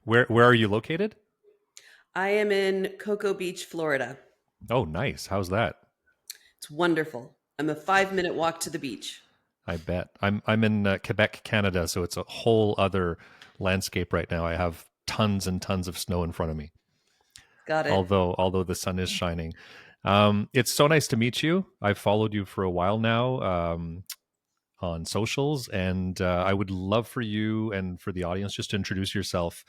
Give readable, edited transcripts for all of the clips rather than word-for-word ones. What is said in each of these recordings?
Where are you located? I am in Cocoa Beach, Florida. Oh, nice. How's that? It's wonderful. I'm a 5-minute walk to the beach. I bet. I'm in Quebec, Canada, so it's a whole other landscape right now. I have tons and tons of snow in front of me. Got it. Although the sun is shining. It's so nice to meet you. I've followed you for a while now on socials, and I would love for you and for the audience just to introduce yourself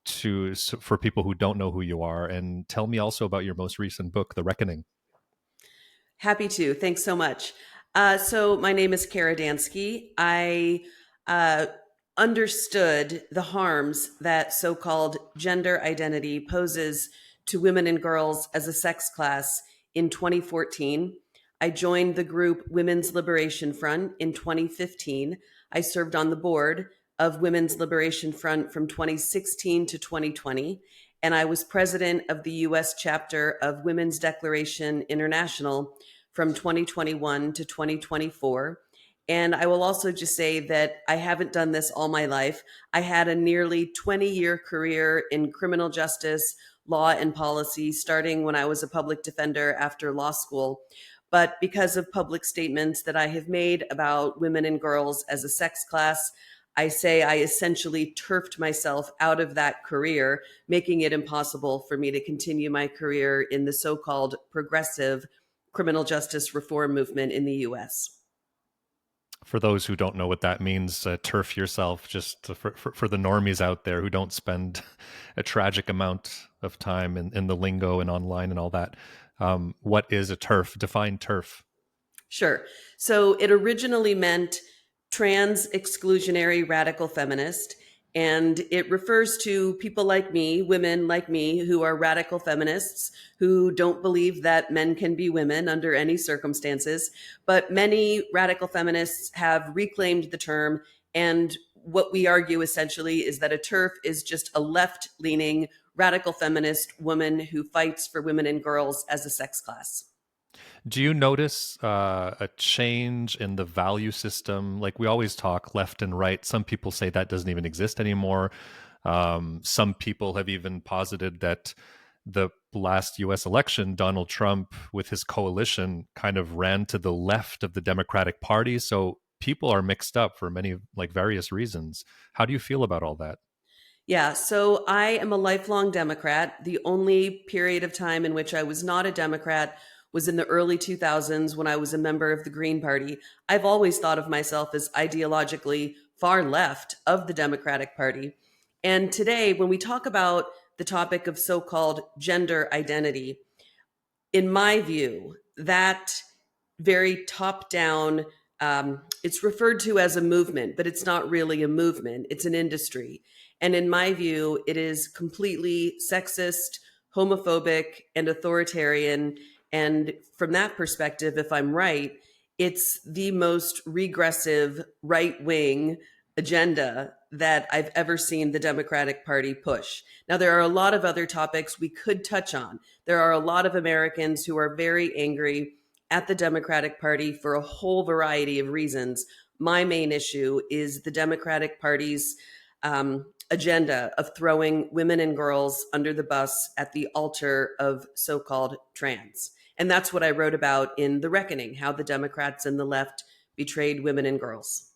for people who don't know who you are, and tell me also about your most recent book, The Reckoning. Happy to. Thanks so much. So my name is Cara Dansky. I uh, understood the harms that so-called gender identity poses to women and girls as a sex class in 2014. I joined the group Women's Liberation Front in 2015. I served on the board of Women's Liberation Front from 2016 to 2020, and I was president of the U.S. chapter of Women's Declaration International from 2021 to 2024. And I will also just say that I haven't done this all my life. I had a nearly 20-year career in criminal justice, law, and policy, starting when I was a public defender after law school. But because of public statements that I have made about women and girls as a sex class, I say I essentially turfed myself out of that career, making it impossible for me to continue my career in the so-called progressive criminal justice reform movement in the US. For those who don't know what that means, turf yourself, just for the normies out there who don't spend a tragic amount of time in the lingo and online and all that. What is a turf? Define turf. Sure. So it originally meant trans exclusionary radical feminist. And it refers to people like me, women like me, who are radical feminists, who don't believe that men can be women under any circumstances. But many radical feminists have reclaimed the term. And what we argue essentially is that a TERF is just a left leaning radical feminist woman who fights for women and girls as a sex class. Do you notice a change in the value system? Like we always talk left and right. Some people say that doesn't even exist anymore. Some people have even posited that the last US election, Donald Trump with his coalition kind of ran to the left of the Democratic Party. So people are mixed up for many, like various reasons. How do you feel about all that? Yeah, so I am a lifelong Democrat. The only period of time in which I was not a Democrat was in the early 2000s when I was a member of the Green Party. I've always thought of myself as ideologically far left of the Democratic Party. And today, when we talk about the topic of so called gender identity, in my view, that very top down, it's referred to as a movement, but it's not really a movement, it's an industry. And in my view, it is completely sexist, homophobic, and authoritarian. And from that perspective, if I'm right, it's the most regressive right wing agenda that I've ever seen the Democratic Party push. Now, there are a lot of other topics we could touch on. There are a lot of Americans who are very angry at the Democratic Party for a whole variety of reasons. My main issue is the Democratic Party's agenda of throwing women and girls under the bus at the altar of so called trans. And that's what I wrote about in The Reckoning, how the Democrats and the left betrayed women and girls.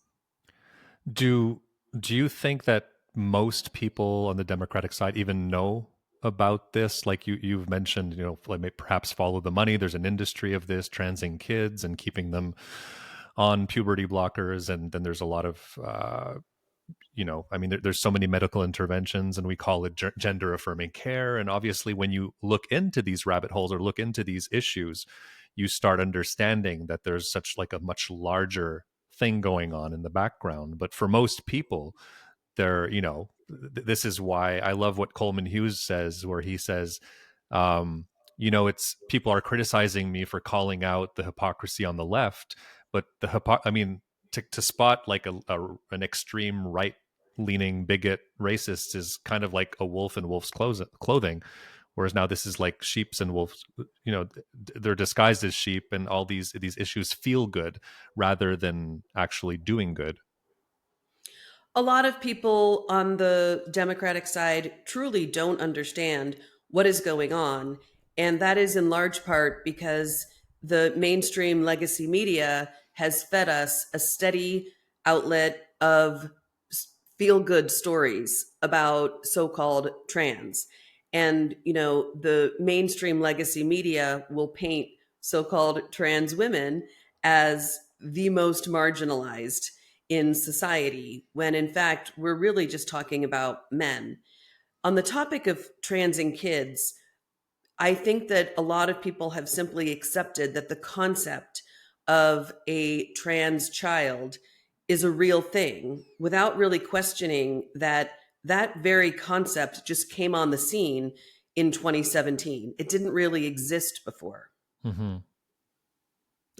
Do do you think that most people on the Democratic side even know about this? Like you've mentioned, like perhaps follow the money. There's an industry of this, transing kids and keeping them on puberty blockers, and then there's a lot of I mean, there's so many medical interventions, and we call it gender affirming care. And obviously, when you look into these rabbit holes or look into these issues, you start understanding that there's such like a much larger thing going on in the background. But for most people, they're, this is why I love what Coleman Hughes says, where he says, it's people are criticizing me for calling out the hypocrisy on the left, but I mean, to spot like an extreme right leaning bigot racist is kind of like a wolf in wolf's clothing, whereas now this is like sheep's and wolves, they're disguised as sheep, and all these issues feel good rather than actually doing good. A lot of people on the Democratic side truly don't understand what is going on. And that is in large part because the mainstream legacy media has fed us a steady outlet of feel good stories about so called trans. And, the mainstream legacy media will paint so called trans women as the most marginalized in society, when in fact, we're really just talking about men. On the topic of trans and kids, I think that a lot of people have simply accepted that the concept of a trans child is a real thing without really questioning that that very concept just came on the scene in 2017. It didn't really exist before. Hmm.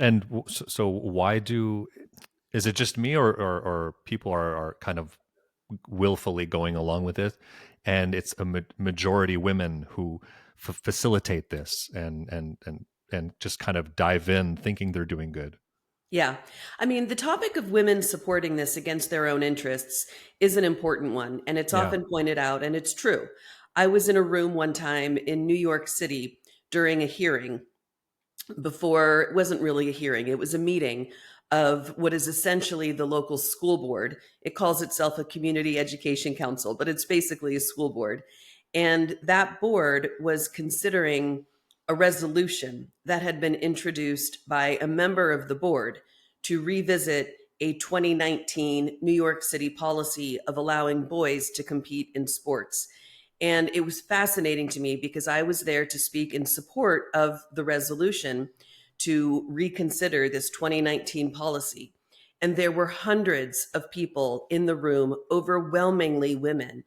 And so why do is it just me, or people are kind of willfully going along with it, and it's a majority women who facilitate this and just kind of dive in thinking they're doing good. Yeah. I mean, the topic of women supporting this against their own interests is an important one, and it's Yeah. often pointed out, and it's true. I was in a room one time in New York City during a hearing before, it wasn't really a hearing, it was a meeting of what is essentially the local school board. It calls itself a community education council, but it's basically a school board. And that board was considering a resolution that had been introduced by a member of the board to revisit a 2019 New York City policy of allowing boys to compete in sports. And it was fascinating to me because I was there to speak in support of the resolution to reconsider this 2019 policy. And there were hundreds of people in the room, overwhelmingly women,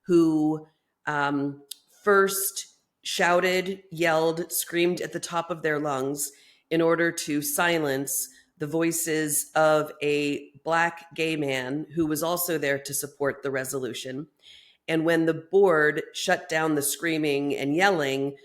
who um, first shouted, yelled, screamed at the top of their lungs in order to silence the voices of a Black gay man who was also there to support the resolution. And when the board shut down the screaming and yelling,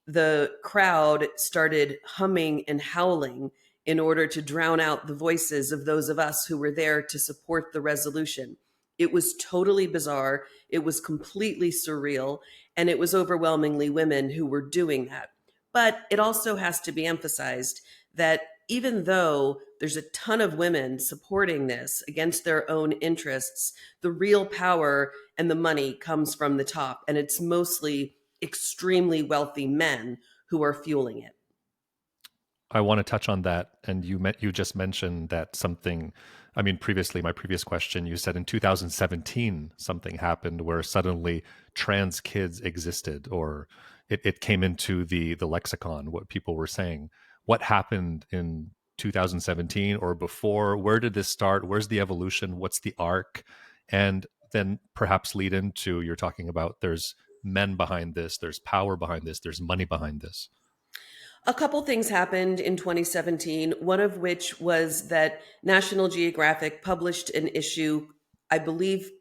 the crowd started humming and howling in order to drown out the voices of those of us who were there to support the resolution. It was totally bizarre. It was completely surreal. And it was overwhelmingly women who were doing that. But it also has to be emphasized that even though there's a ton of women supporting this against their own interests, the real power and the money comes from the top. And it's mostly extremely wealthy men who are fueling it. I want to touch on that. And you just mentioned that something. I mean, previously, my previous question, you said in 2017 something happened where suddenly trans kids existed, or it came into the lexicon. What people were saying. What happened in 2017 or before? Where did this start? Where's the evolution? What's the arc? And then perhaps lead into, you're talking about there's men behind this, there's power behind this, there's money behind this. A couple things happened in 2017, one of which was that National Geographic published an issue, I believe,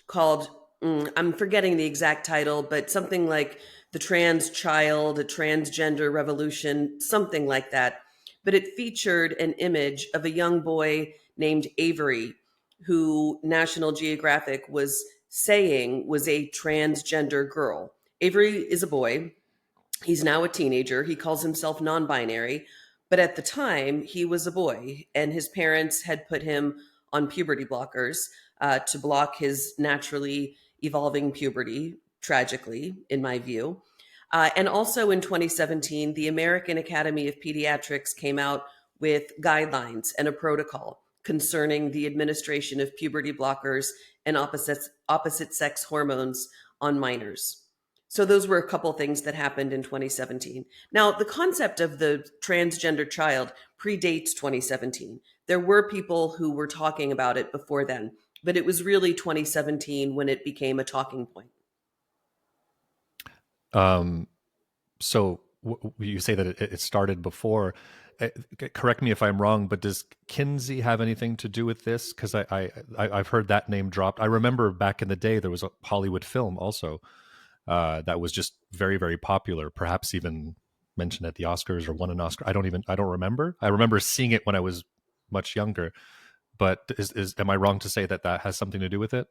called, I'm forgetting the exact title, but something like The Trans Child, a Transgender Revolution, something like that. But it featured an image of a young boy named Avery, who National Geographic was saying was a transgender girl. Avery is a boy. He's now a teenager. He calls himself non binary. But at the time, he was a boy, and his parents had put him on puberty blockers to block his naturally evolving puberty, tragically, in my view. And also in 2017, the American Academy of Pediatrics came out with guidelines and a protocol concerning the administration of puberty blockers and opposite sex hormones on minors. So those were a couple things that happened in 2017. Now, the concept of the transgender child predates 2017. There were people who were talking about it before then, but it was really 2017 when it became a talking point. Um, so you say that it started before. Correct me if I'm wrong, but does Kinsey have anything to do with this? Because I've heard that name dropped. I remember back in the day there was a Hollywood film also that was just very, very popular. Perhaps even mentioned at the Oscars or won an Oscar. I don't remember. I remember seeing it when I was much younger. But is am I wrong to say that that has something to do with it?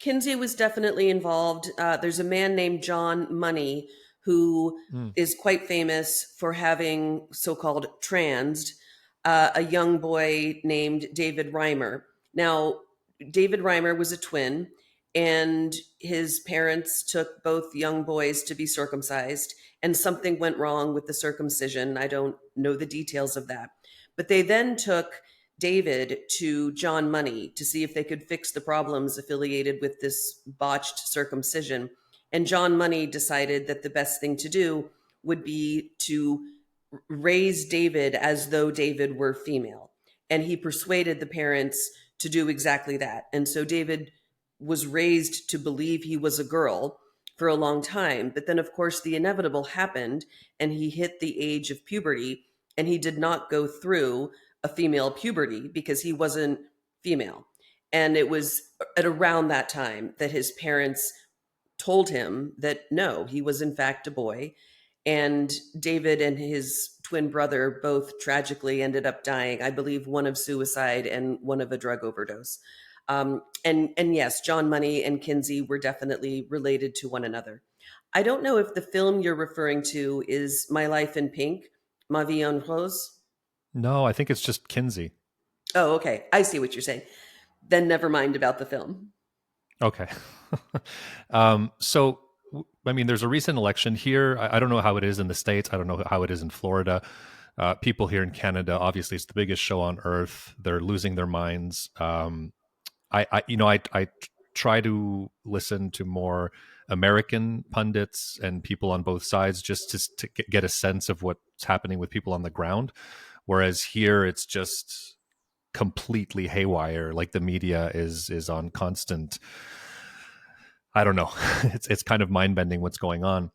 Kinsey was definitely involved. There's a man named John Money who Mm. is quite famous for having so called transed a young boy named David Reimer. Now, David Reimer was a twin, and his parents took both young boys to be circumcised, and something went wrong with the circumcision. I don't know the details of that. But they then took David to John Money to see if they could fix the problems affiliated with this botched circumcision. And John Money decided that the best thing to do would be to raise David as though David were female. And he persuaded the parents to do exactly that. And so David was raised to believe he was a girl for a long time. But then, of course, the inevitable happened, and he hit the age of puberty, and he did not go through a female puberty because he wasn't female. And it was at around that time that his parents told him that no, he was in fact a boy. And David and his twin brother both tragically ended up dying. I believe one of suicide and one of a drug overdose. And yes, John Money and Kinsey were definitely related to one another. I don't know if the film you're referring to is My Life in Pink, Ma Vie en Rose. No, I think it's just Kinsey. Oh, okay. I see what you're saying. Then never mind about the film. Okay. So, I mean, there's a recent election here. I don't know how it is in the States. I don't know how it is in Florida. People here in Canada, obviously, it's the biggest show on earth. They're losing their minds. I try to listen to more American pundits and people on both sides just to get a sense of what's happening with people on the ground. Whereas here, it's just completely haywire. Like the media is on constant. I don't know. It's kind of mind bending what's going on.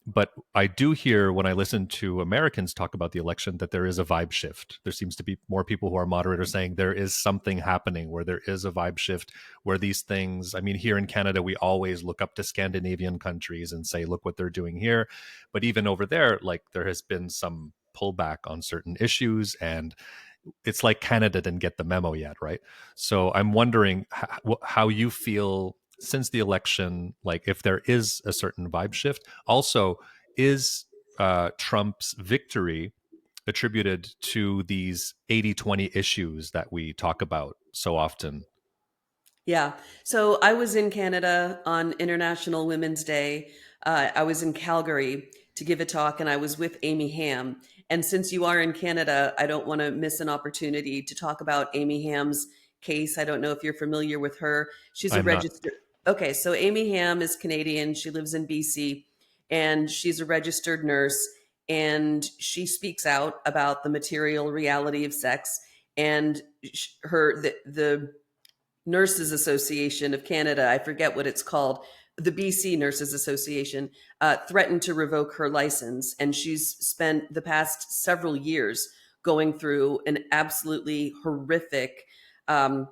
But I do hear when I listen to Americans talk about the election that there is a vibe shift. There seems to be more people who are moderators saying there is something happening where there is a vibe shift where these things, I mean, here in Canada, we always look up to Scandinavian countries and say, look what they're doing here. But even over there, like there has been some pullback on certain issues, and it's like Canada didn't get the memo yet, right? So I'm wondering how you feel since the election, like if there is a certain vibe shift. Also, is Trump's victory attributed to these 80-20 issues that we talk about so often? Yeah. So I was in Canada on International Women's Day. I was in Calgary to give a talk, and I was with Amy Ham. And since you are in Canada, I don't want to miss an opportunity to talk about Amy Ham's case. I don't know if you're familiar with her. She's a I'm not. registered. Okay, so Amy Ham is Canadian. She lives in BC, and she's a registered nurse. And she speaks out about the material reality of sex. And the Nurses Association of Canada, I forget what it's called, the BC Nurses Association, threatened to revoke her license. And she's spent the past several years going through an absolutely horrific um,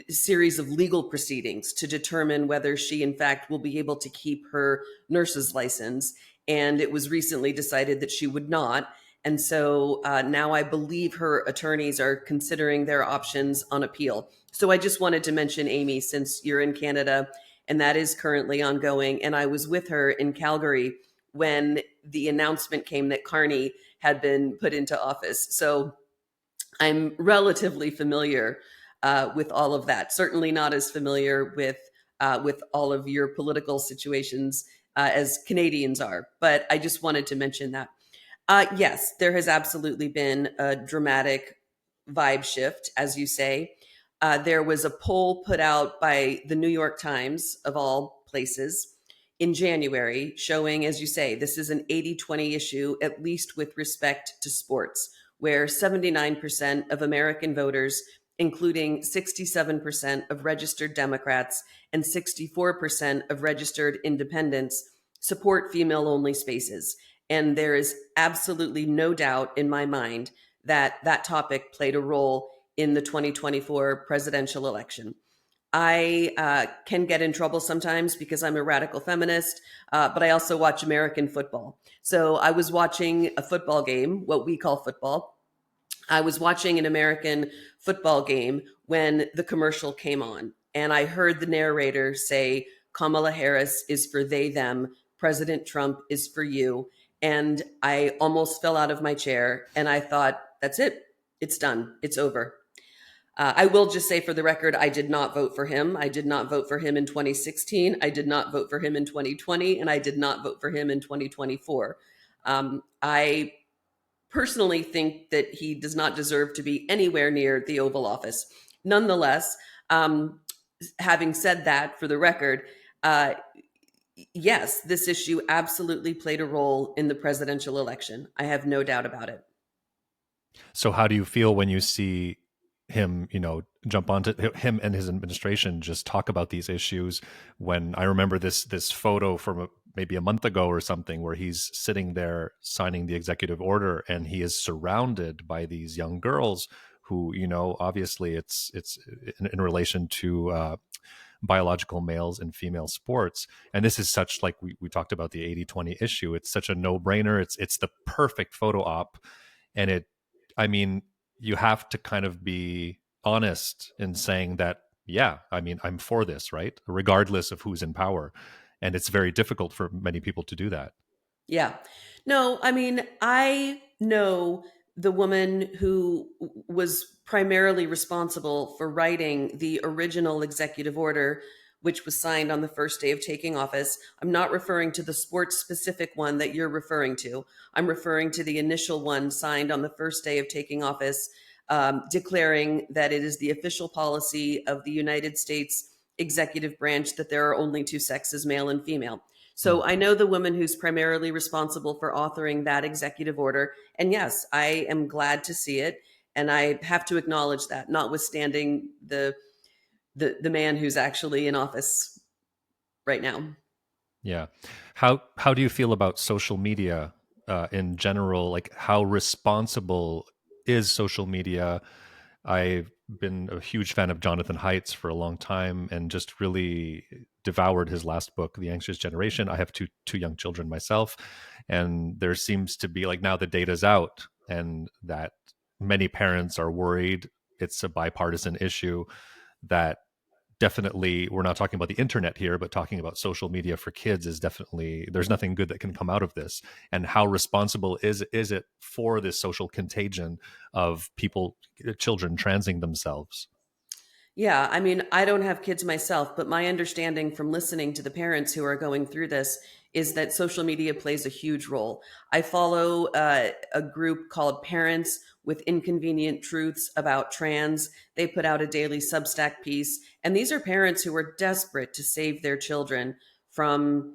series of legal proceedings to determine whether she, in fact, will be able to keep her nurse's license. And it was recently decided that she would not. And so now I believe her attorneys are considering their options on appeal. So I just wanted to mention Amy since you're in Canada and that is currently ongoing. And I was with her in Calgary when the announcement came that Carney had been put into office. So I'm relatively familiar with all of that. Certainly not as familiar with all of your political situations as Canadians are, but I just wanted to mention that. Yes, there has absolutely been a dramatic vibe shift, as you say. There was a poll put out by the New York Times, of all places, in January, showing, as you say, this is an 80-20 issue, at least with respect to sports, where 79% of American voters, including 67% of registered Democrats and 64% of registered independents, support female only spaces. And there is absolutely no doubt in my mind that that topic played a role in the 2024 presidential election. I can get in trouble sometimes because I'm a radical feminist, but I also watch American football. So I was watching a football game, what we call football, I was watching an American football game when the commercial came on, and I heard the narrator say, Kamala Harris is for they, them, President Trump is for you. And I almost fell out of my chair, and I thought, that's it. It's done. It's over. I will just say for the record, I did not vote for him. I did not vote for him in 2016. I did not vote for him in 2020, and I did not vote for him in 2024. I personally think that he does not deserve to be anywhere near the Oval Office. Nonetheless, having said that, for the record, uh, yes, this issue absolutely played a role in the presidential election. I have no doubt about it. So how do you feel when you see him, jump onto him and his administration just talk about these issues? When I remember this photo from maybe a month ago or something, where he's sitting there signing the executive order, and he is surrounded by these young girls who, obviously it's in relation to biological males and female sports. And this is such, like we talked about the 80-20 issue. It's such a no-brainer. It's the perfect photo op. And I mean, you have to kind of be honest in saying that, yeah, I mean, I'm for this, right? Regardless of who's in power. And it's very difficult for many people to do that. Yeah. No, I mean, I know the woman who was primarily responsible for writing the original executive order, which was signed on the first day of taking office. I'm not referring to the sports specific one that you're referring to. I'm referring to the initial one signed on the first day of taking office, declaring that it is the official policy of the United States executive branch that there are only two sexes, male and female. Mm. So I know the woman who's primarily responsible for authoring that executive order. And yes, I am glad to see it. And I have to acknowledge that, notwithstanding the man who's actually in office right now. Yeah. How do you feel about social media in general? Like, how responsible is social media? I've been a huge fan of Jonathan Haidt's for a long time, and just really devoured his last book, The Anxious Generation. I have two young children myself, and there seems to be, like, now the data's out, and that many parents are worried. It's a bipartisan issue that definitely, we're not talking about the internet here, but talking about social media for kids is definitely, there's nothing good that can come out of this. And how responsible is it for this social contagion of people, children transing themselves? Yeah, I mean, I don't have kids myself, but my understanding from listening to the parents who are going through this is that social media plays a huge role. I follow a group called Parents with Inconvenient Truths About Trans. They put out a daily Substack piece, and these are parents who are desperate to save their children from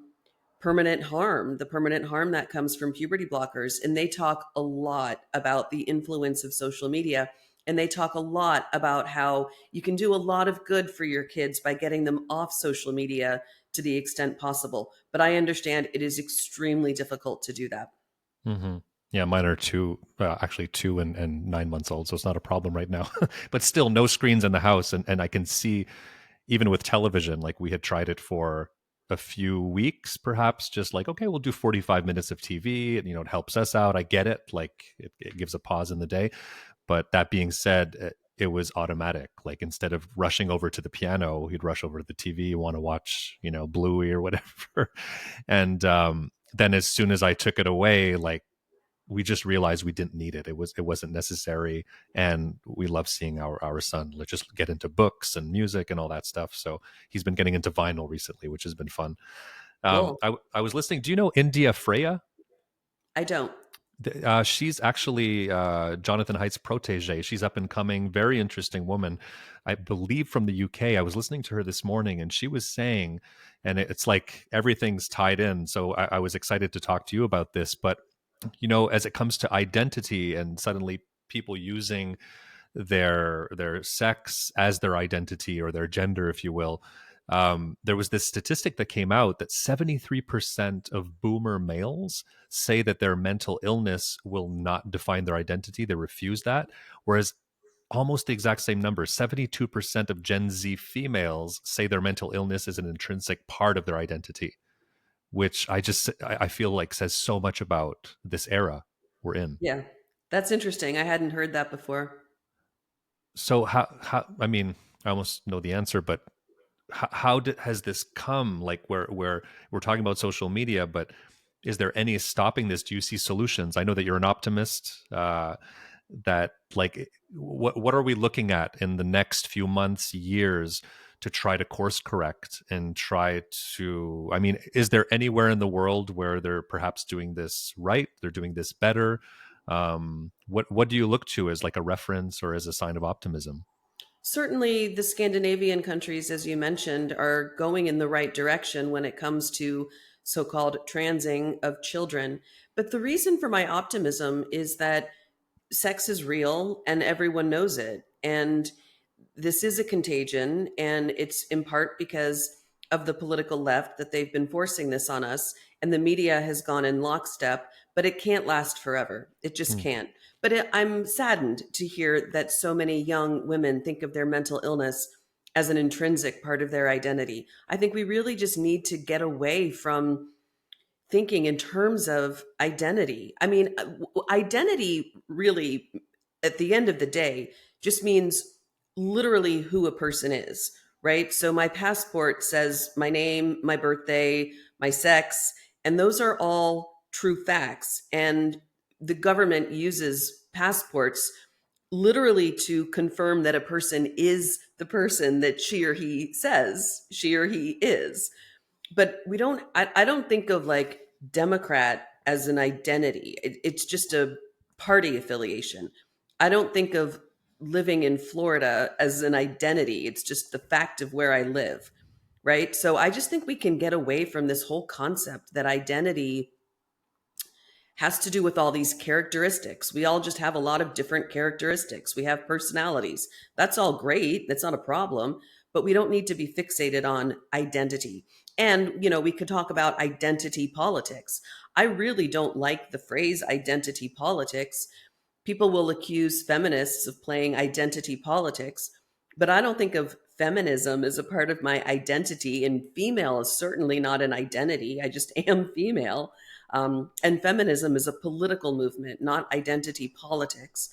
permanent harm, the permanent harm that comes from puberty blockers. And they talk a lot about the influence of social media. And they talk a lot about how you can do a lot of good for your kids by getting them off social media to the extent possible. But I understand it is extremely difficult to do that. Hmm. Yeah, mine are actually 2 and 9 months old, so it's not a problem right now. But still, no screens in the house, and I can see, even with television, like we had tried it for a few weeks, perhaps, just like, okay, we'll do 45 minutes of TV, and it helps us out. I get it, like it gives a pause in the day. But that being said, it was automatic. Like, instead of rushing over to the piano, he'd rush over to the TV, want to watch, Bluey or whatever. And then as soon as I took it away, like, we just realized we didn't need it. It wasn't necessary, and we love seeing our son, let's just get into books and music and all that stuff. So he's been getting into vinyl recently, which has been fun. Cool. I was listening. Do you know India Freya? I don't. She's actually Jonathan Haidt's protege. She's up and coming, very interesting woman, I believe from the UK. I was listening to her this morning, and she was saying, and it's like everything's tied in. So I was excited to talk to you about this. But as it comes to identity, and suddenly people using their sex as their identity, or their gender, if you will. There was this statistic that came out that 73% of boomer males say that their mental illness will not define their identity. They refuse that. Whereas almost the exact same number, 72% of Gen Z females say their mental illness is an intrinsic part of their identity, which I feel like says so much about this era we're in. Yeah. That's interesting. I hadn't heard that before. So how I mean, I almost know the answer, but has this come, like where we're talking about social media, but is there any stopping this? Do you see solutions? I know that you're an optimist. That like what are we looking at in the next few months, years, to try to course correct and try to, I mean, is there anywhere in the world where they're perhaps doing this right, they're doing this better? What do you look to as like a reference or as a sign of optimism? Certainly, the Scandinavian countries, as you mentioned, are going in the right direction when it comes to so called transing of children. But the reason for my optimism is that sex is real and everyone knows it. And this is a contagion, and it's in part because of the political left that they've been forcing this on us, and the media has gone in lockstep, but it can't last forever. It just Hmm. can't. But I'm saddened to hear that so many young women think of their mental illness as an intrinsic part of their identity. I think we really just need to get away from thinking in terms of identity. I mean, identity really, at the end of the day, just means literally who a person is, right? So my passport says my name, my birthday, my sex, and those are all true facts. And the government uses passports literally to confirm that a person is the person that she or he says she or he is. But we don't, I don't think of like Democrat as an identity. It's just a party affiliation. I don't think of living in Florida as an identity. It's just the fact of where I live, right? So I just think we can get away from this whole concept that identity has to do with all these characteristics. We all just have a lot of different characteristics. We have personalities. That's all great. That's not a problem. But we don't need to be fixated on identity. And, we could talk about identity politics. I really don't like the phrase identity politics. People will accuse feminists of playing identity politics, but I don't think of feminism as a part of my identity. And female is certainly not an identity. I just am female. And feminism is a political movement, not identity politics.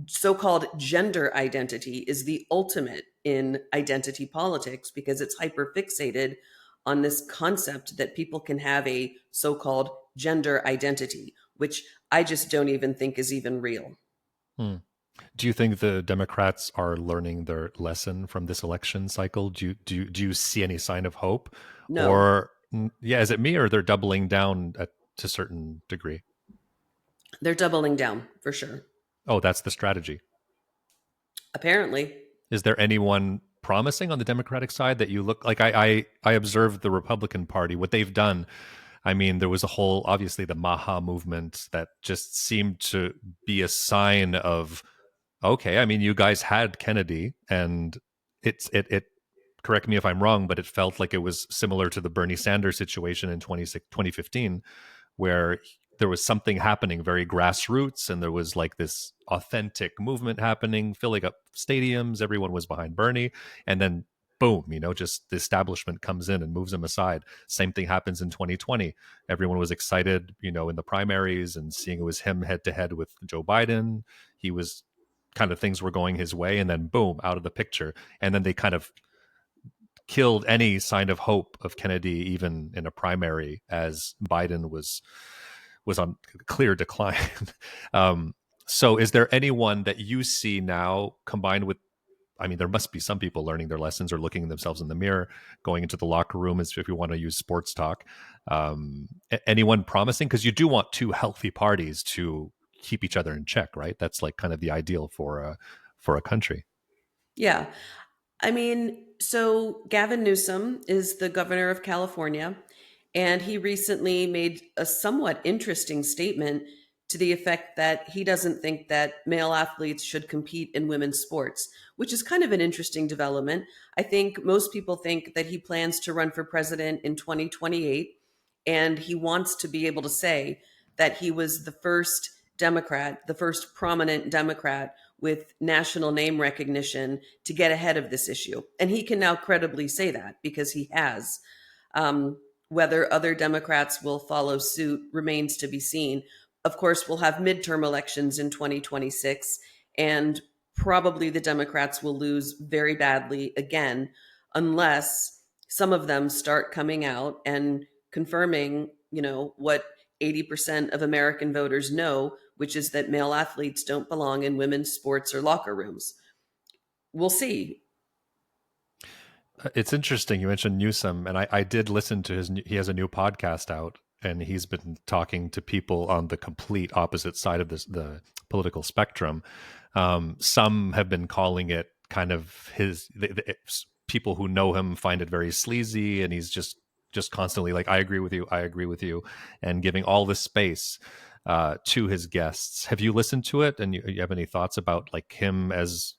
So called gender identity is the ultimate in identity politics because it's hyper fixated on this concept that people can have a so called gender identity, which I just don't even think is even real. Hmm. Do you think the Democrats are learning their lesson from this election cycle? Do you see any sign of hope, No, or yeah, is it me, or they're doubling down to a certain degree? they're doubling down for sure. Oh, that's the strategy. Apparently, Is there anyone promising on the Democratic side that you look like? I observed the Republican Party, what they've done. I mean, there was a whole, obviously, the Maha movement that just seemed to be a sign of, okay, I mean, you guys had Kennedy, and it correct me if I'm wrong, but it felt like it was similar to the Bernie Sanders situation in 2015, where there was something happening very grassroots, and there was like this authentic movement happening, filling up stadiums. Everyone was behind Bernie, and then boom, just the establishment comes in and moves them aside. Same thing happens in 2020. Everyone was excited, in the primaries and seeing it was him head to head with Joe Biden. He was kind of, things were going his way, and then boom, out of the picture. And then they kind of killed any sign of hope of Kennedy, even in a primary, as Biden was on clear decline. um, so, is there anyone that you see now, combined with? I mean, there must be some people learning their lessons or looking at themselves in the mirror, going into the locker room, as if you want to use sports talk. Anyone promising? Because you do want two healthy parties to keep each other in check, right? That's like kind of the ideal for a country. yeah. I mean, so Gavin Newsom is the governor of California, and he recently made a somewhat interesting statement to the effect that he doesn't think that male athletes should compete in women's sports, which is kind of an interesting development. I think most people think that he plans to run for president in 2028, and he wants to be able to say that he was the first Democrat, the first prominent Democrat with national name recognition to get ahead of this issue. And he can now credibly say that because he has. Um, Whether other Democrats will follow suit remains to be seen. Of course, we'll have midterm elections in 2026, and probably the Democrats will lose very badly again unless some of them start coming out and confirming, what 80% of American voters know, which is that male athletes don't belong in women's sports or locker rooms. We'll see. It's interesting you mentioned Newsom, and I did listen to he has a new podcast out, and he's been talking to people on the complete opposite side of the political spectrum. Some have been calling it kind of people who know him find it very sleazy, and he's just constantly like, I agree with you, I agree with you, and giving all this space to his guests. Have you listened to it, and you have any thoughts about like him as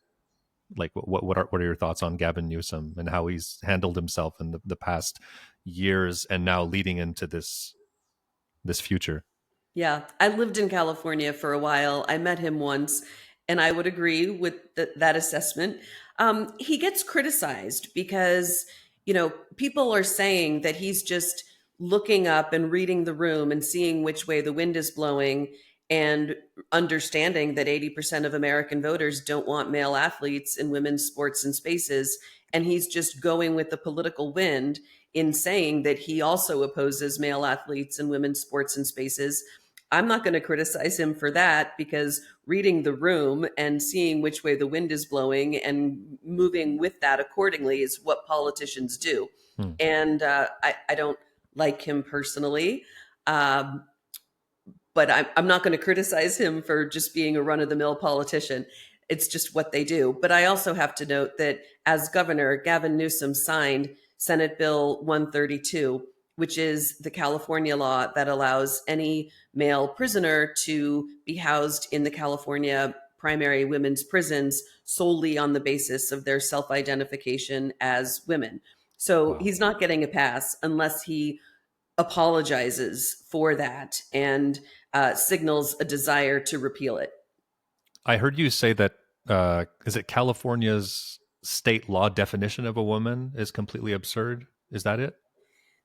like what are your thoughts on Gavin Newsom and how he's handled himself in the past years and now leading into this future? Yeah, I lived in California for a while. I met him once, and I would agree with that assessment. He gets criticized because, people are saying that he's just looking up and reading the room and seeing which way the wind is blowing and understanding that 80% of American voters don't want male athletes in women's sports and spaces. And he's just going with the political wind in saying that he also opposes male athletes in women's sports and spaces. I'm not going to criticize him for that because reading the room and seeing which way the wind is blowing and moving with that accordingly is what politicians do. Hmm. And I don't like him personally. Um, but I'm not going to criticize him for just being a run of the mill politician. It's just what they do. But I also have to note that as governor, Gavin Newsom signed Senate Bill 132, which is the California law that allows any male prisoner to be housed in the California primary women's prisons solely on the basis of their self identification as women. So Wow. he's not getting a pass unless he apologizes for that and signals a desire to repeal it. I heard you say that is it California's state law definition of a woman is completely absurd? Is that it?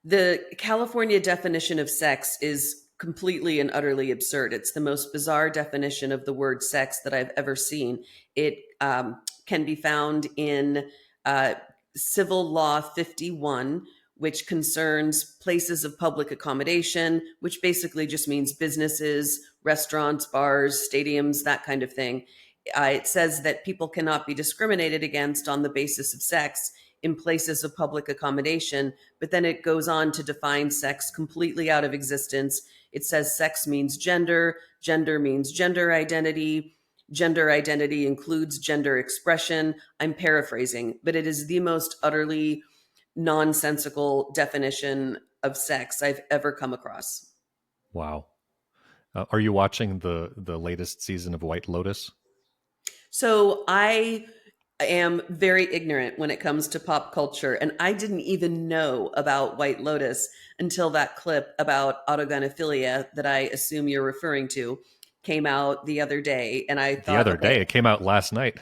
The California definition of sex is completely and utterly absurd. It's the most bizarre definition of the word sex that I've ever seen. It can be found in uh, Civil Law 51, which concerns places of public accommodation, which basically just means businesses, restaurants, bars, stadiums, that kind of thing. It says that people cannot be discriminated against on the basis of sex in places of public accommodation, but then it goes on to define sex completely out of existence. It says sex means gender, gender means gender identity includes gender expression. I'm paraphrasing, but it is the most utterly nonsensical definition of sex I've ever come across. Wow. Are you watching the latest season of White Lotus? So I am very ignorant when it comes to pop culture, and I didn't even know about White Lotus until that clip about autogynephilia that I assume you're referring to came out the other day. And I The thought, other day, okay, it came out last night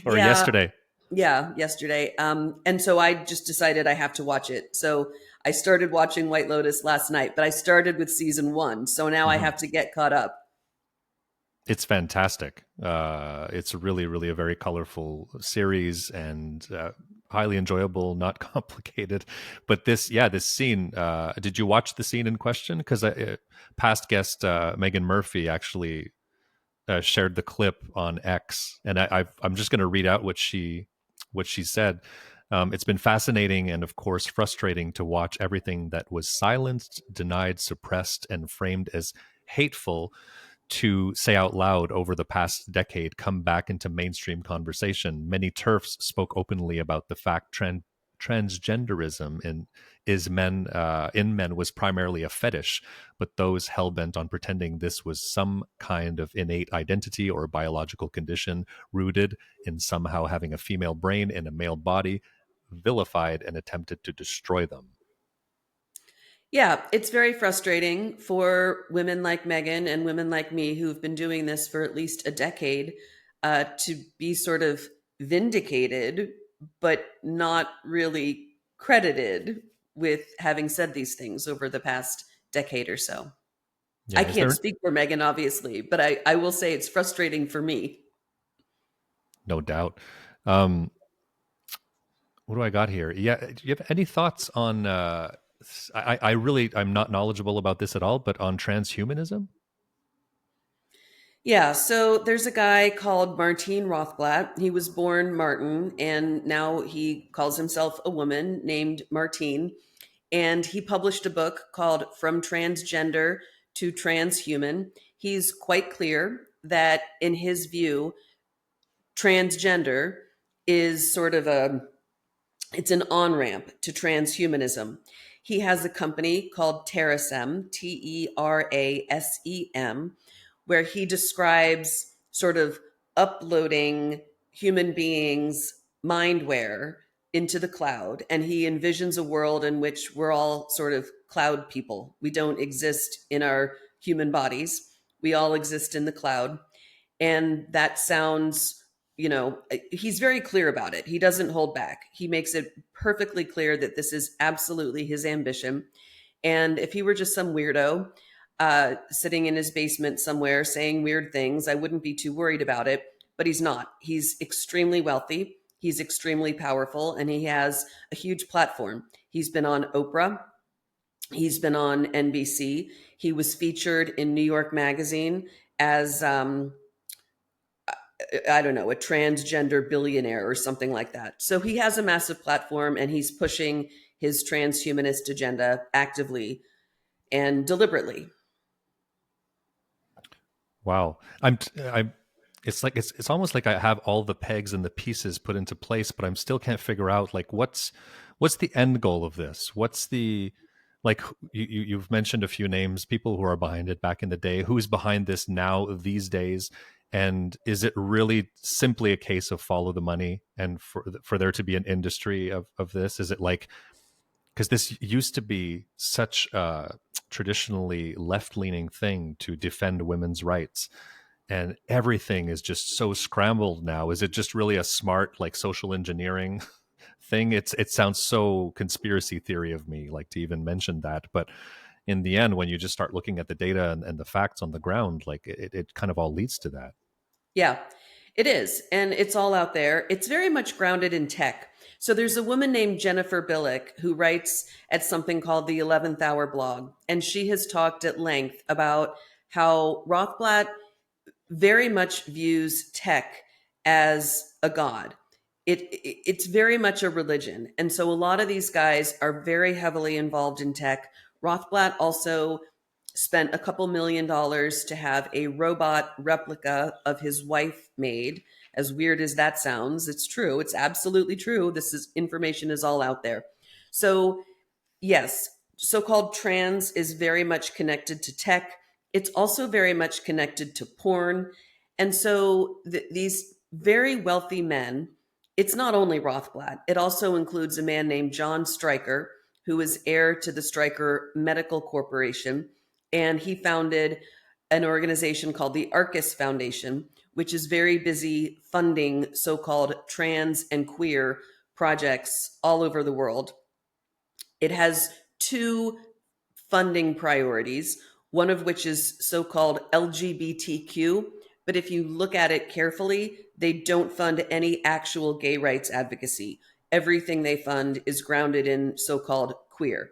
or yeah, yesterday. yeah, yesterday. And so I just decided I have to watch it. So I started watching White Lotus last night, but I started with season one. So now I Mhm. have to get caught up. It's fantastic. It's really, really a very colorful series and highly enjoyable, not complicated. But this scene. Did you watch the scene in question? Because past guest Megan Murphy actually shared the clip on X, and I'm just going to read out what she said. It's been fascinating and, of course, frustrating to watch everything that was silenced, denied, suppressed, and framed as hateful to say out loud over the past decade come back into mainstream conversation. Many TERFs spoke openly about the fact transgenderism in men was primarily a fetish, but those hell-bent on pretending this was some kind of innate identity or biological condition rooted in somehow having a female brain in a male body vilified and attempted to destroy them. Yeah, it's very frustrating for women like Megan and women like me who've been doing this for at least a decade to be sort of vindicated, but not really credited with having said these things over the past decade or so. I Yeah. Is can't there? speak for Megan, obviously, but I will say it's frustrating for me. No doubt. Um, what do I got here? Yeah. Do you have any thoughts on? I really I'm not knowledgeable about this at all, but on transhumanism. Yeah, so there's a guy called Martine Rothblatt. He was born Martin, and now he calls himself a woman named Martine. And he published a book called From Transgender to Transhuman. He's quite clear that, in his view, transgender is sort of a it's an on ramp to transhumanism. He has a company called Terasem, Terasem, where he describes sort of uploading human beings' mindware into the cloud. And he envisions a world in which we're all sort of cloud people. We don't exist in our human bodies, we all exist in the cloud. And that sounds, he's very clear about it. He doesn't hold back. He makes it perfectly clear that this is absolutely his ambition. And if he were just some weirdo sitting in his basement somewhere saying weird things, I wouldn't be too worried about it. But he's not. He's extremely wealthy. He's extremely powerful, and he has a huge platform. He's been on Oprah. He's been on NBC. He was featured in New York Magazine as I don't know, a transgender billionaire or something like that. So he has a massive platform, and he's pushing his transhumanist agenda actively and deliberately. Wow. I'm it's like it's almost like I have all the pegs and the pieces put into place, but I'm still can't figure out like what's the end goal of this? What's the like you've mentioned a few names, people who are behind it back in the day. Who's behind this now these days? And is it really simply a case of follow the money and for there to be an industry of this? Is it like because this used to be such a traditionally left-leaning thing to defend women's rights and everything is just so scrambled now. Is it just really a smart like social engineering thing? It sounds so conspiracy theory of me like to even mention that, but in the end when you just start looking at the data and the facts on the ground, like it kind of all leads to that. Yeah, it is. And it's all out there. It's very much grounded in tech. So there's a woman named Jennifer Billick who writes at something called the 11th Hour blog. And she has talked at length about how Rothblatt very much views tech as a god. It's very much a religion. And so a lot of these guys are very heavily involved in tech. Rothblatt also spent a couple $1 million to have a robot replica of his wife made. As weird as that sounds, it's true. It's absolutely true. This is information is all out there. So yes, so called trans is very much connected to tech. It's also very much connected to porn. And so these very wealthy men, it's not only Rothblatt, it also includes a man named John Stryker, who is heir to the Stryker Medical Corporation. And he founded an organization called the Arcus Foundation, which is very busy funding so called trans and queer projects all over the world. It has two funding priorities, one of which is so called LGBTQ. But if you look at it carefully, they don't fund any actual gay rights advocacy. Everything they fund is grounded in so called queer.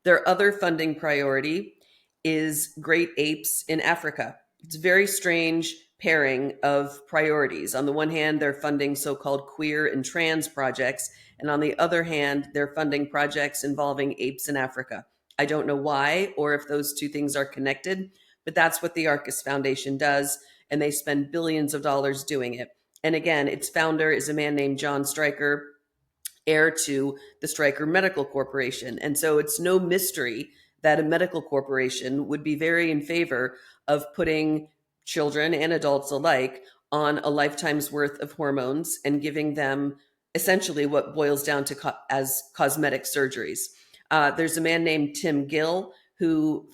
Their other funding priority is great apes in Africa. It's a very strange pairing of priorities. On the one hand, they're funding so called queer and trans projects. And on the other hand, they're funding projects involving apes in Africa. I don't know why or if those two things are connected, but that's what the Arcus Foundation does. And they spend billions of dollars doing it. And again, its founder is a man named John Stryker, heir to the Stryker Medical Corporation. And so it's no mystery that a medical corporation would be very in favor of putting children and adults alike on a lifetime's worth of hormones and giving them essentially what boils down to as cosmetic surgeries. There's a man named Tim Gill who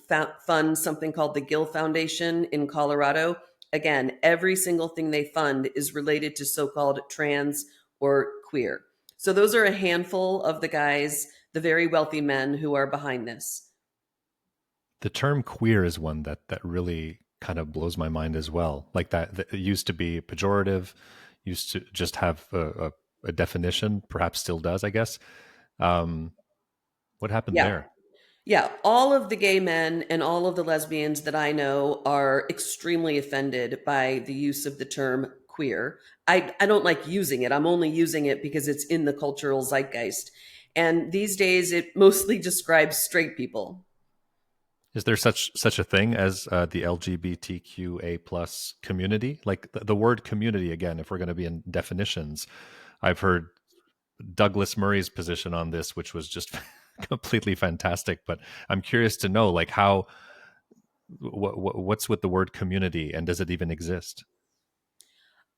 funds something called the Gill Foundation in Colorado. Again, every single thing they fund is related to so called trans or queer. So those are a handful of the guys, the very wealthy men who are behind this. The term queer is one that really kind of blows my mind as well. Like that it used to be pejorative, used to just have a definition, perhaps still does, I guess. Um, what happened Yeah. there? Yeah, all of the gay men and all of the lesbians that I know are extremely offended by the use of the term queer. I don't like using it. I'm only using it because it's in the cultural zeitgeist. And these days it mostly describes straight people. Is there such a thing as the LGBTQA plus community? Like the word community again, if we're going to be in definitions, I've heard Douglas Murray's position on this, which was just completely fantastic. But I'm curious to know, like, what's with the word community, and does it even exist?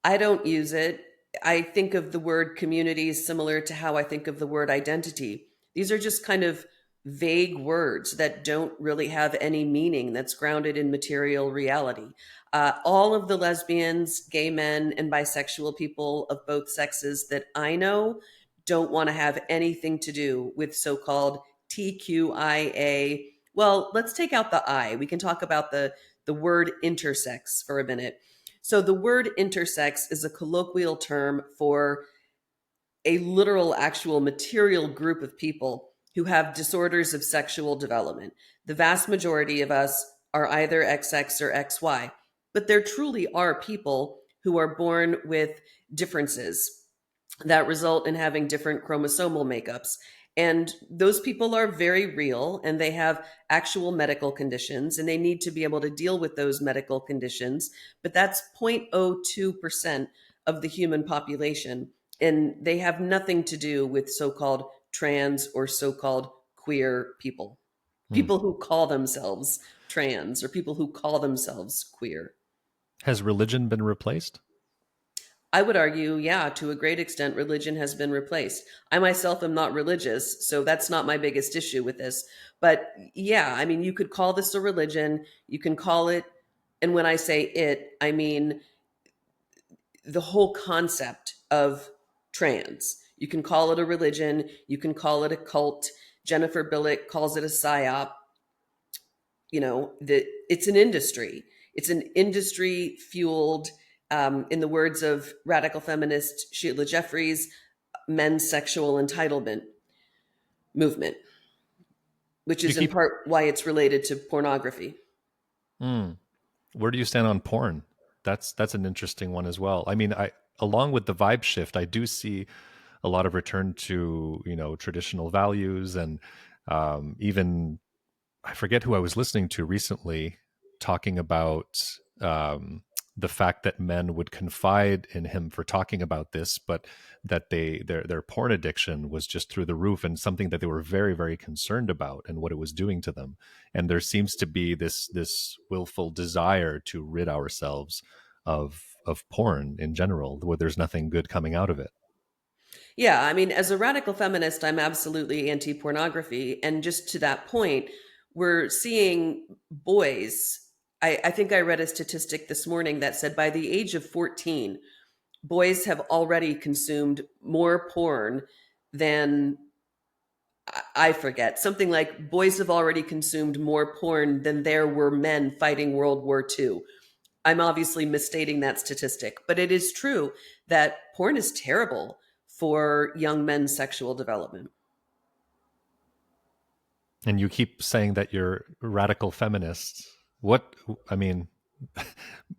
I don't use it. I think of the word community similar to how I think of the word identity. These are just kind of vague words that don't really have any meaning that's grounded in material reality. All of the lesbians, gay men, and bisexual people of both sexes that I know don't want to have anything to do with so called TQIA. Well, let's take out the I. We can talk about the word intersex for a minute. So the word intersex is a colloquial term for a literal, actual material group of people who have disorders of sexual development. The vast majority of us are either XX or XY, but there truly are people who are born with differences that result in having different chromosomal makeups. And those people are very real and they have actual medical conditions and they need to be able to deal with those medical conditions. But that's 0.02% of the human population. And they have nothing to do with so called trans or so called queer people, Hmm. people who call themselves trans or people who call themselves queer. Has religion been replaced? I would argue, yeah, to a great extent, religion has been replaced. I myself am not religious, so that's not my biggest issue with this. But yeah, I mean, you could call this a religion, you can call it, and when I say it, I mean the whole concept of trans. You can call it a religion, you can call it a cult. Jennifer Billick calls it a psyop. You know, it's an industry. It's an industry fueled, in the words of radical feminist Sheila Jeffreys, men's sexual entitlement movement, which You is in keep. part why it's related to pornography. Hmm. Where do you stand on porn? That's an interesting one as well. I mean, I along with the vibe shift, I do see a lot of return to traditional values and even I forget who I was listening to recently talking about the fact that men would confide in him for talking about this, but that their porn addiction was just through the roof and something that they were very very concerned about and what it was doing to them. And there seems to be this willful desire to rid ourselves of porn in general, where there's nothing good coming out of it. Yeah, I mean, as a radical feminist, I'm absolutely anti pornography. And just to that point, we're seeing boys. I think I read a statistic this morning that said by the age of 14, boys have already consumed more porn than I forget, something like boys have already consumed more porn than there were men fighting World War II. I'm obviously misstating that statistic, but it is true that porn is terrible for young men's sexual development. And you keep saying that you're radical feminists. What I mean,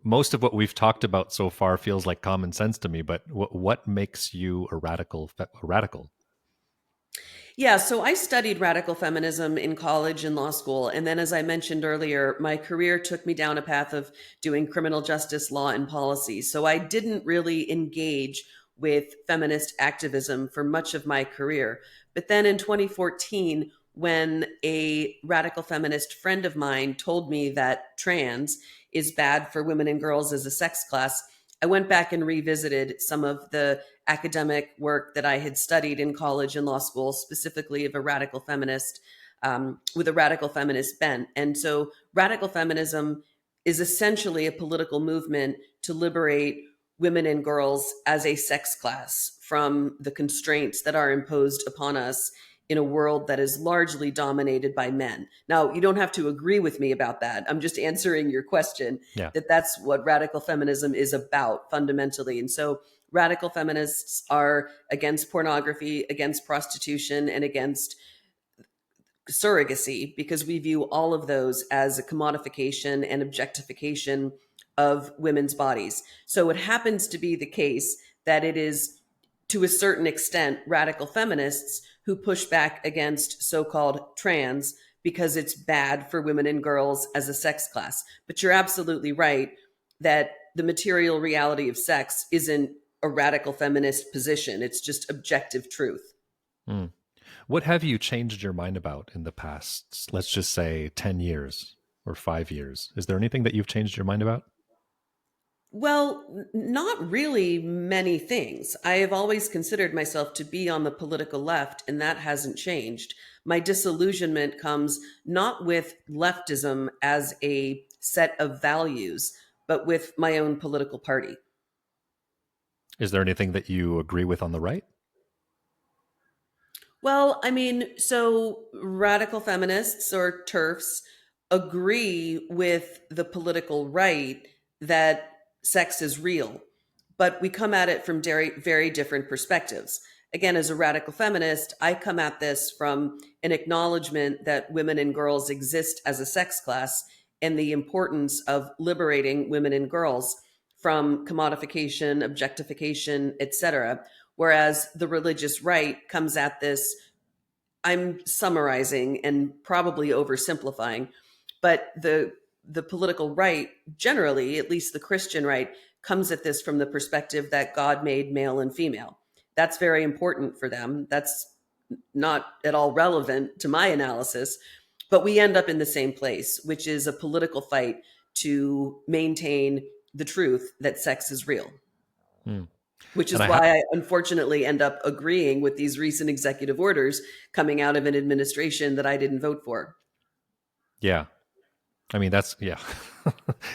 most of what we've talked about so far feels like common sense to me. But what makes you a radical? A radical? Yeah, so I studied radical feminism in college and law school. And then, as I mentioned earlier, my career took me down a path of doing criminal justice law and policy. So I didn't really engage with feminist activism for much of my career. But then in 2014, when a radical feminist friend of mine told me that trans is bad for women and girls as a sex class, I went back and revisited some of the academic work that I had studied in college and law school, specifically of a radical feminist with a radical feminist bent. And so, radical feminism is essentially a political movement to liberate women and girls as a sex class from the constraints that are imposed upon us in a world that is largely dominated by men. Now, you don't have to agree with me about that. I'm just answering your question, Yeah. that that's what radical feminism is about fundamentally. And so radical feminists are against pornography, against prostitution, and against surrogacy, because we view all of those as a commodification and objectification of women's bodies. So it happens to be the case that it is, to a certain extent, radical feminists who push back against so called trans because it's bad for women and girls as a sex class. But you're absolutely right that the material reality of sex isn't a radical feminist position, it's just objective truth. Mm. What have you changed your mind about in the past, let's just say 10 years or 5 years? Is there anything that you've changed your mind about? Well, not really many things. I have always considered myself to be on the political left, and that hasn't changed. My disillusionment comes not with leftism as a set of values, but with my own political party. Is there anything that you agree with on the right? Well, I mean, so radical feminists or TERFs agree with the political right that sex is real, but we come at it from very, very different perspectives. Again, as a radical feminist, I come at this from an acknowledgement that women and girls exist as a sex class and the importance of liberating women and girls from commodification, objectification, etc. Whereas the religious right comes at this, I'm summarizing and probably oversimplifying, but the political right generally, at least the Christian right, comes at this from the perspective that God made male and female. That's very important for them. That's not at all relevant to my analysis, but we end up in the same place, which is a political fight to maintain the truth that sex is real, Hmm. which And is I have, why I unfortunately end up agreeing with these recent executive orders coming out of an administration that I didn't vote for. yeah. I mean, that's, yeah,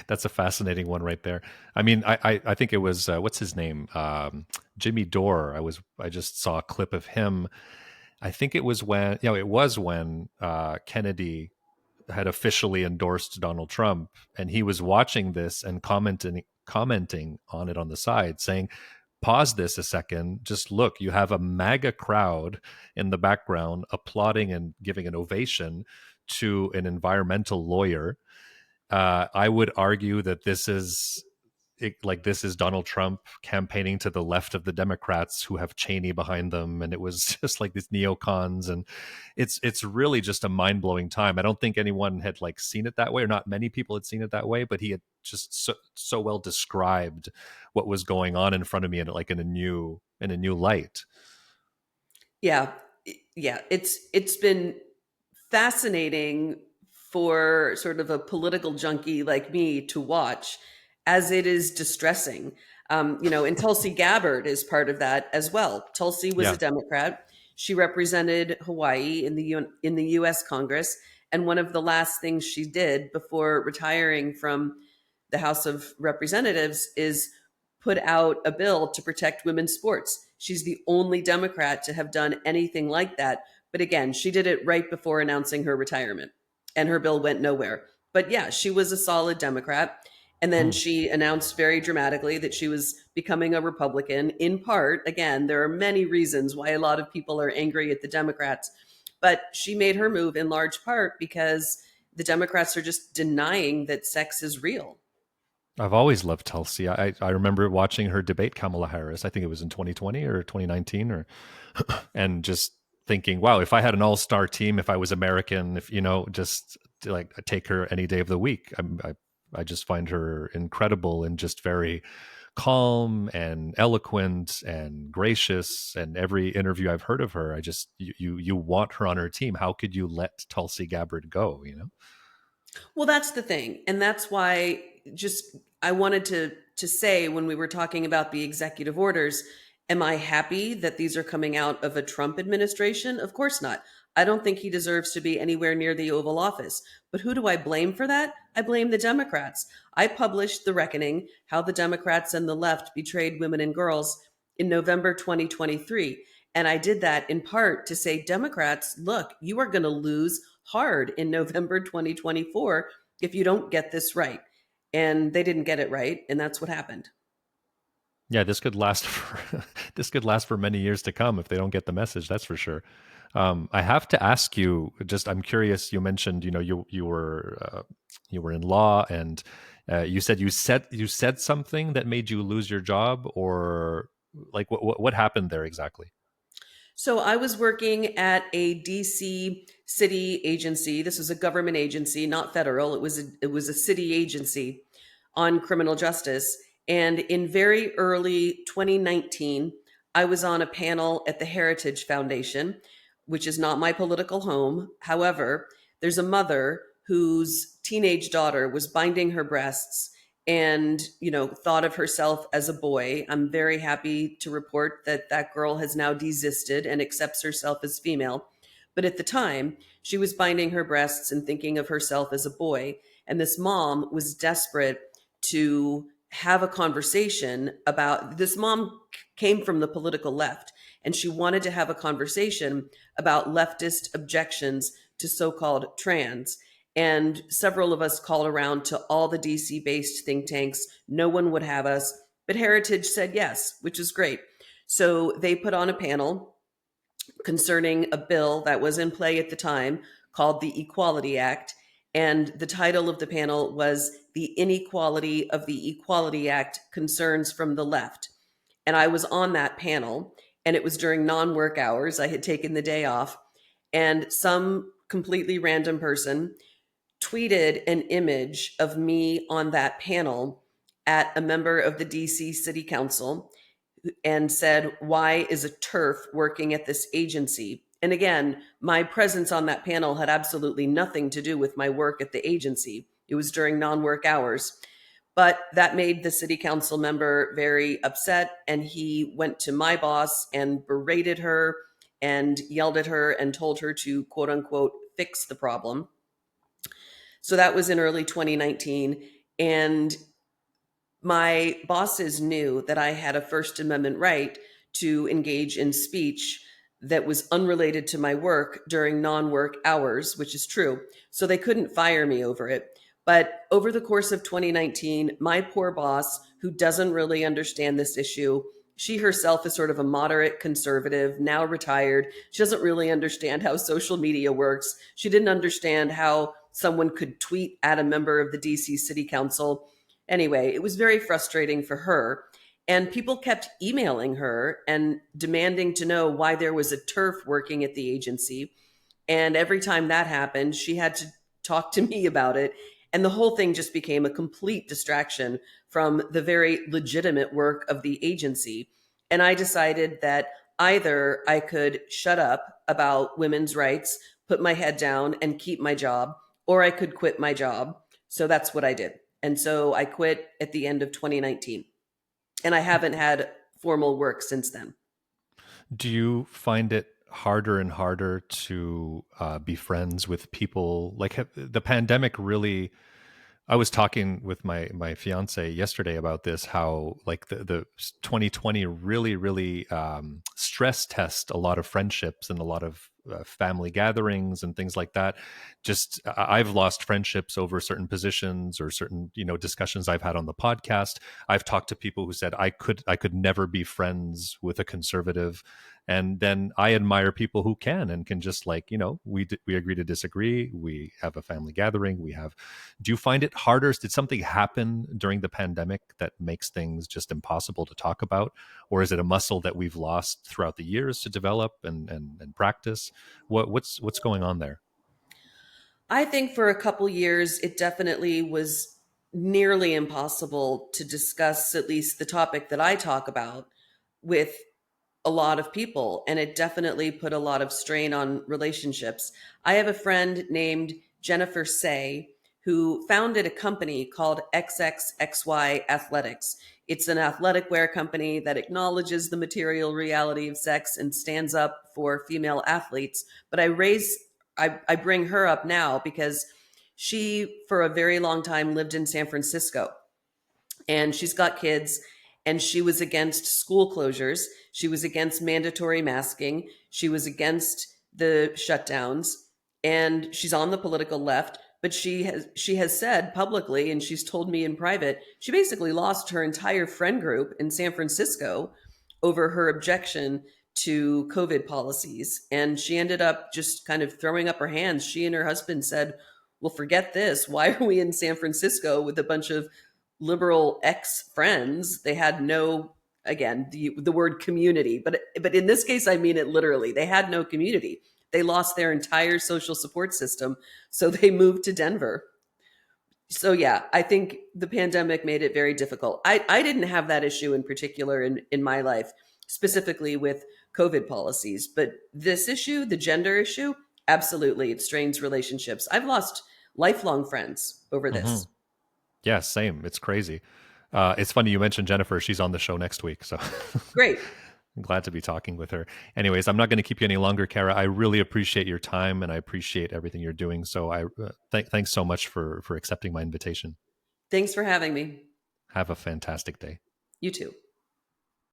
that's a fascinating one right there. I mean, I think it was, what's his name? Jimmy Dore. I just saw a clip of him. I think it was when Kennedy had officially endorsed Donald Trump, and he was watching this and commenting on it on the side, saying, "Pause this a second. Just look. You have a MAGA crowd in the background applauding and giving an ovation to an environmental lawyer. I would argue that this is Donald Trump campaigning to the left of the Democrats who have Cheney behind them, and it was just like these neocons, and it's really just a mind blowing time. I don't think anyone had like seen it that way, or not many people had seen it that way, but he had just so well described what was going on in front of me, and like in a new light. Yeah, yeah, it's been fascinating for sort of a political junkie like me to watch, as it is distressing. And Tulsi Gabbard is part of that as well. Tulsi was a Yeah, Democrat. She represented Hawaii in in the U.S. Congress, and one of the last things she did before retiring from the House of Representatives is put out a bill to protect women's sports. She's the only Democrat to have done anything like that. But again, she did it right before announcing her retirement, and her bill went nowhere. But yeah, she was a solid Democrat. And then hmm. she announced very dramatically that she was becoming a Republican. In part, again, there are many reasons why a lot of people are angry at the Democrats, but she made her move in large part because the Democrats are just denying that sex is real. I've always loved Tulsi. I remember watching her debate Kamala Harris. I think it was in 2020 or 2019, or and just thinking, wow, if I had an all-star team, if I was American, if just to, like, take her any day of the week. I just find her incredible and just very calm and eloquent and gracious. And every interview I've heard of her, I just you want her on her team. How could you let Tulsi Gabbard go? Well, that's the thing. And that's why just I wanted to say when we were talking about the executive orders, am I happy that these are coming out of a Trump administration? Of course not. I don't think he deserves to be anywhere near the Oval Office. But who do I blame for that? I blame the Democrats. I published The Reckoning: How the Democrats and the Left Betrayed Women and Girls in November 2023. And I did that in part to say, Democrats, look, you are going to lose hard in November 2024 if you don't get this right. And they didn't get it right. And that's what happened. Yeah, this could last for this could last for many years to come if they don't get the message. That's for sure. I have to ask you. Just, I'm curious. You mentioned, you were in law, and you said something that made you lose your job, or like what happened there exactly? So I was working at a DC city agency. This was a government agency, not federal. It was a city agency on criminal justice. And in very early 2019, I was on a panel at the Heritage Foundation, which is not my political home. However, there's a mother whose teenage daughter was binding her breasts and thought of herself as a boy. I'm very happy to report that that girl has now desisted and accepts herself as female. But at the time, she was binding her breasts and thinking of herself as a boy. And this mom was desperate to have a conversation about this. Mom came from the political left, and she wanted to have a conversation about leftist objections to so-called trans. And several of us called around to all the DC based think tanks. No one would have us, but Heritage said yes, which is great. So they put on a panel concerning a bill that was in play at the time called the Equality Act. And the title of the panel was The Inequality of the Equality Act Concerns from the Left. And I was on that panel, and it was during non work hours. I had taken the day off, and some completely random person tweeted an image of me on that panel at a member of the DC City Council and said, "Why is a TERF working at this agency?" And again, my presence on that panel had absolutely nothing to do with my work at the agency. It was during non work hours. But that made the city council member very upset. And he went to my boss and berated her and yelled at her and told her to, quote unquote, fix the problem. So that was in early 2019. And my bosses knew that I had a First Amendment right to engage in speech that was unrelated to my work during non work hours, which is true. So they couldn't fire me over it. But over the course of 2019, my poor boss, who doesn't really understand this issue, she herself is sort of a moderate conservative, now retired. She doesn't really understand how social media works. She didn't understand how someone could tweet at a member of the DC City Council. Anyway, it was very frustrating for her. And people kept emailing her and demanding to know why there was a TERF working at the agency. And every time that happened, she had to talk to me about it. And the whole thing just became a complete distraction from the very legitimate work of the agency. And I decided that either I could shut up about women's rights, put my head down, and keep my job, or I could quit my job. So that's what I did. And so I quit at the end of 2019. And I haven't had formal work since then. Do you find it harder and harder to be friends with people? Like, the pandemic really, I was talking with my fiance yesterday about this, how like the 2020 really stress test a lot of friendships and a lot of family gatherings and things like that. Just I've lost friendships over certain positions or certain discussions I've had on the podcast. I've talked to people who said I could never be friends with a conservative, and then I admire people who can and can just, like, we agree to disagree. We have a family gathering. We have. Do you find it harder? Did something happen during the pandemic that makes things just impossible to talk about? Or is it a muscle that we've lost throughout the years to develop and practice? What's going on there? I think for a couple years, it definitely was nearly impossible to discuss at least the topic that I talk about with a lot of people. And it definitely put a lot of strain on relationships. I have a friend named Jennifer Say who founded a company called XXXY Athletics. It's an athletic wear company that acknowledges the material reality of sex and stands up for female athletes. But I bring her up now because she, for a very long time, lived in San Francisco, and she's got kids. and she was against school closures. She was against mandatory masking. She was against the shutdowns, and she's on the political left. But she has said publicly, and she's told me in private, she basically lost her entire friend group in San Francisco over her objection to COVID policies. And she ended up just kind of throwing up her hands. She and her husband said, well, forget this. Why are we in San Francisco with a bunch of liberal ex friends? They had no, again, the word community, but in this case, I mean it literally. They had no community. They lost their entire social support system. So they moved to Denver. So yeah, I think the pandemic made it very difficult. I didn't have that issue in particular in my life, specifically with COVID policies, but this issue, the gender issue, absolutely, it strains relationships. I've lost lifelong friends over Hmm. this. Yeah, same. It's crazy. It's funny you mentioned Jennifer. She's on the show next week, so Great. I'm glad to be talking with her. Anyways, I'm not going to keep you any longer, Cara. I really appreciate your time and I appreciate everything you're doing. So thanks so much for accepting my invitation. Thanks for having me. Have a fantastic day. You too.